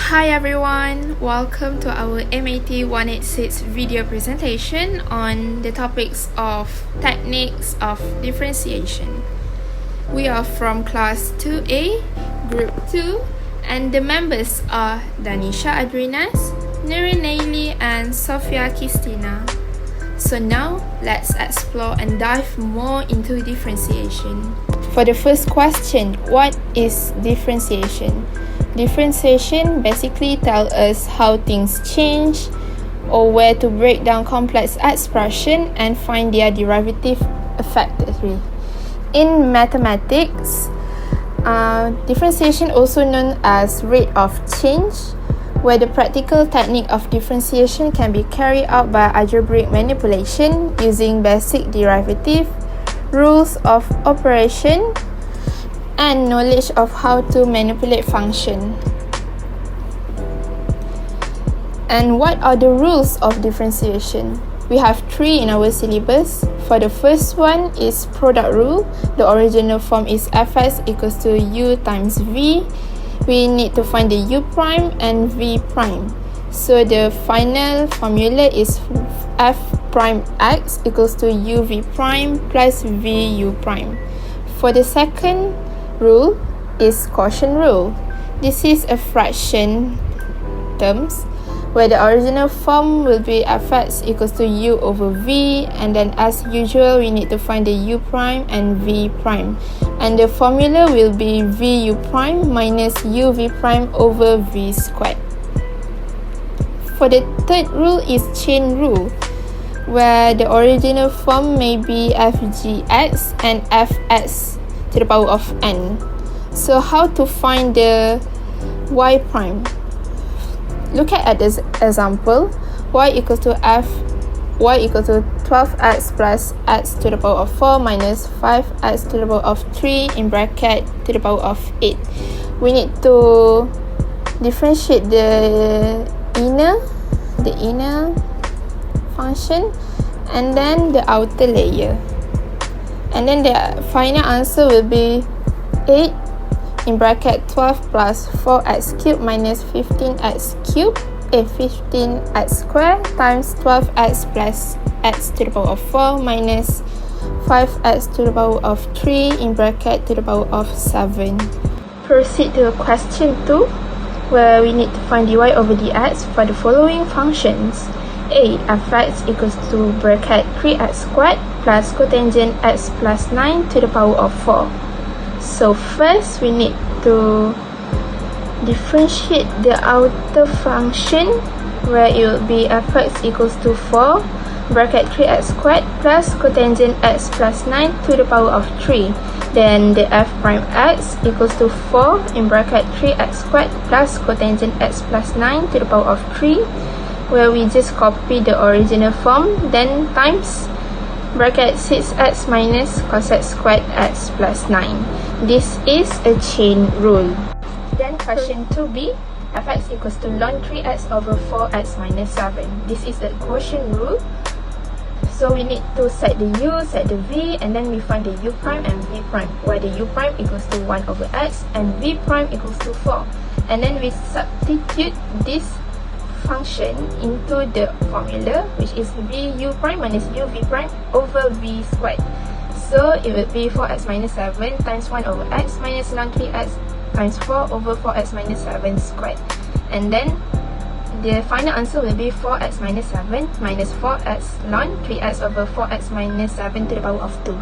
Hi everyone, welcome to our MAT186 video presentation on the topics of techniques of differentiation. We are from class 2A, group 2, and the members are Danisha Adrinas, Nurin Naili, and Sofia Kistina. So now, let's explore and dive more into differentiation. For the first question, what is differentiation? Differentiation basically tells us how things change or where to break down complex expression and find their derivative effectively. In mathematics, differentiation, also known as rate of change, where the practical technique of differentiation can be carried out by algebraic manipulation using basic derivative, rules of operation, and knowledge of how to manipulate function. And what are the rules of differentiation? We have 3 in our syllabus. For the first one is product rule. The original form is fx equals to u times v. We need to find the u prime and v prime. So the final formula is f prime x equals to uv prime plus vu prime. For the second rule is quotient rule. This is a fraction terms where the original form will be fx equals to u over v, and then as usual we need to find the u prime and v prime, and the formula will be vu prime minus uv prime over v squared. For the third rule is chain rule, where the original form may be fgx and fx to the power of n. So how to find the y prime? Look at this example. Y equals to 12x plus x to the power of 4 minus 5x to the power of 3 in bracket to the power of 8. We need to differentiate the inner function and then the outer layer. And then the final answer will be 8 in bracket 12 plus 4x cubed minus 15x cubed, 15x squared times 12x plus x to the power of 4 minus 5x to the power of 3 in bracket to the power of 7. Proceed to question 2, where we need to find dy over dx for the following functions. A, fx equals to bracket 3x squared plus cotangent x plus 9 to the power of 4. So first we need to differentiate the outer function, where it will be fx equals to 4 bracket 3x squared plus cotangent x plus 9 to the power of 3. Then the f prime x equals to 4 in bracket 3x squared plus cotangent x plus 9 to the power of 3, where we just copy the original form, then times bracket 6x minus cos x squared x plus 9. This is a chain rule. Then question 2b, fx equals to ln 3x over 4x minus 7. This is the quotient rule. So we need to set the u, set the v, and then we find the u prime and v prime, where the u prime equals to 1 over x and v prime equals to 4. And then we substitute this function into the formula, which is vu prime minus uv prime over v squared. So it will be 4x minus 7 times 1 over x minus ln 3x times 4 over 4x minus 7 squared. And then the final answer will be 4x minus 7 minus 4x ln 3x over 4x minus 7 to the power of 2.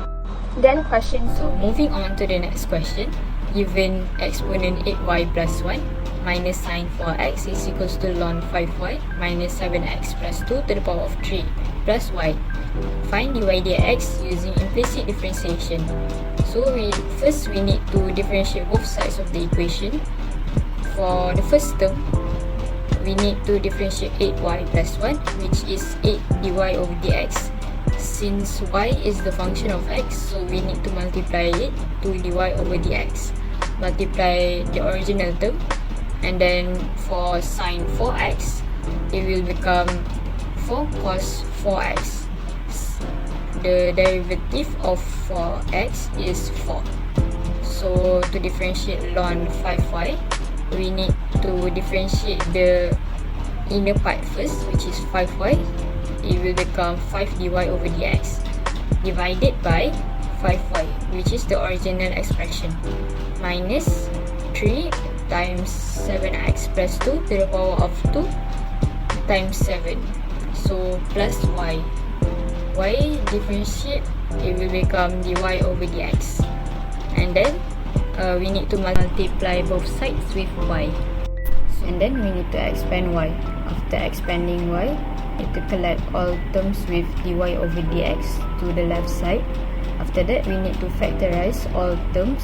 Then question 2. Moving on to the next question. Given exponent 8y plus 1 minus sin 4x is equals to ln 5y minus 7x plus 2 to the power of 3 plus y. Find dy dx using implicit differentiation. So first we need to differentiate both sides of the equation. For the first term, we need to differentiate 8y plus 1, which is 8 dy over dx. Since y is the function of x, so we need to multiply it to dy over dx. Multiply the original term, and then for sin 4x, it will become 4 cos 4x. The derivative of 4x is 4. So to differentiate ln 5y, we need to differentiate the inner part first, which is 5y, it will become 5 dy over dx divided by 5y, which is the original expression, minus 3 times 7x plus 2 to the power of 2 times 7. So plus y. Y differentiate, it will become dy over dx. And then we need to multiply both sides with y. And then we need to expand y. After expanding y, we need to collect all terms with dy over dx to the left side. After that, we need to factorize all terms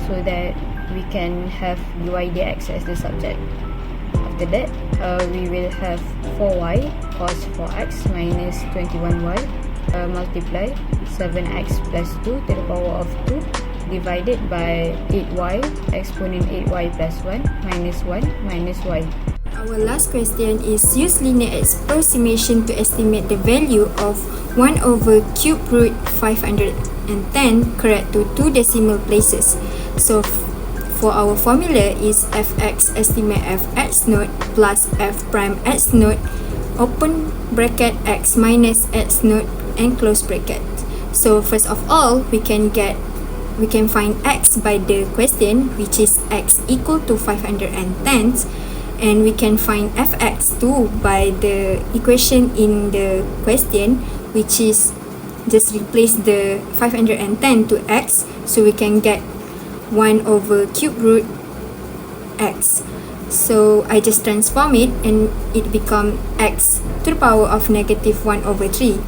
so that we can have dy dx as the subject. After that, we will have 4y cos 4x minus 21y multiply 7x plus 2 to the power of 2 divided by 8y exponent 8y plus 1 minus 1 minus y. Our last question is use linear approximation to estimate the value of 1 over cube root 510 correct to 2 decimal places. So for our formula is fx estimate fx naught plus f prime x naught open bracket x minus x naught and close bracket. So first of all, we can find x by the question, which is x equal to 510, and we can find fx too by the equation in the question, which is just replace the 510 to x, so we can get 1 over cube root x. So I just transform it and it become x to the power of negative 1 over 3.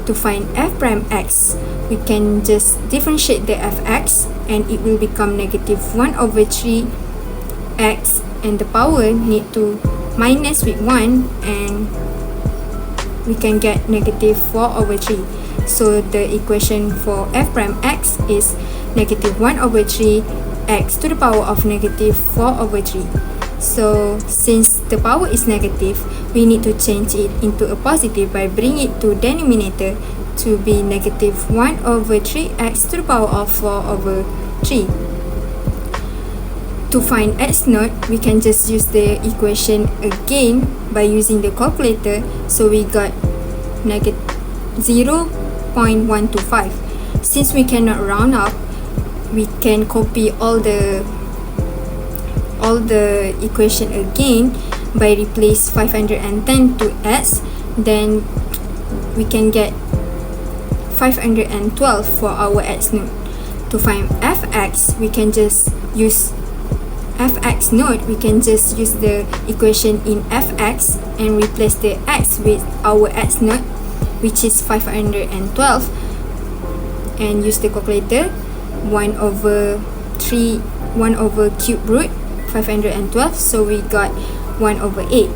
To find f prime x, we can just differentiate the fx and it will become negative 1 over 3 x, and the power need to minus with 1 and we can get negative 4 over 3. So the equation for f prime x is negative 1 over 3 x to the power of negative 4 over 3. So since the power is negative, we need to change it into a positive by bringing it to denominator to be negative 1 over 3x to the power of 4 over 3. To find x naught, we can just use the equation again by using the calculator. So we got negative 0.125. Since we cannot round up, we can copy all the equation again by replace 510 to s, then we can get 512 for our x naught. To find fx, we can just use fx naught, we can just use the equation in fx and replace the x with our x naught, which is 512, and use the calculator. 1 over cube root 512, so we got 1 over 8.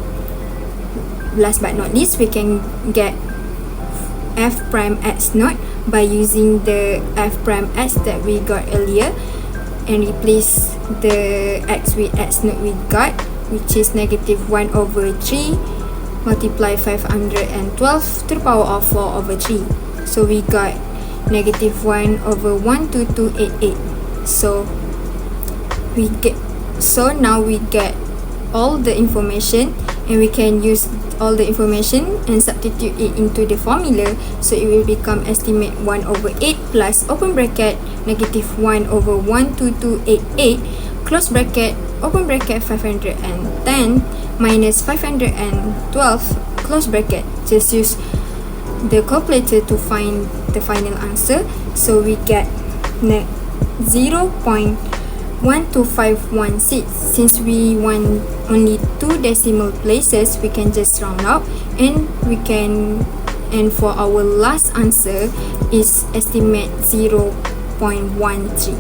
Last but not least, we can get f prime x naught by using the f prime x that we got earlier and replace the x with x naught we got, which is negative 1 over 3 multiply 512 to the power of 4 over 3. So we got negative 1 over 12288. So now we get all the information and we can use all the information and substitute it into the formula, so it will become estimate 1 over 8 plus open bracket negative 1 over 12288 close bracket open bracket 510 minus 512 close bracket. Just use the calculator to find the final answer. So we get 0.12516. Since we want only 2 decimal places, we can just round up and for our last answer is estimate 0.13.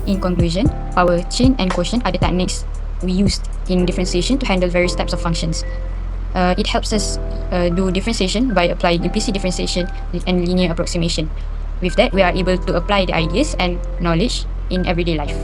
In conclusion, our chain and quotient are the techniques we used in differentiation to handle various types of functions. It helps us do differentiation by applying implicit differentiation and linear approximation. With that, we are able to apply the ideas and knowledge in everyday life.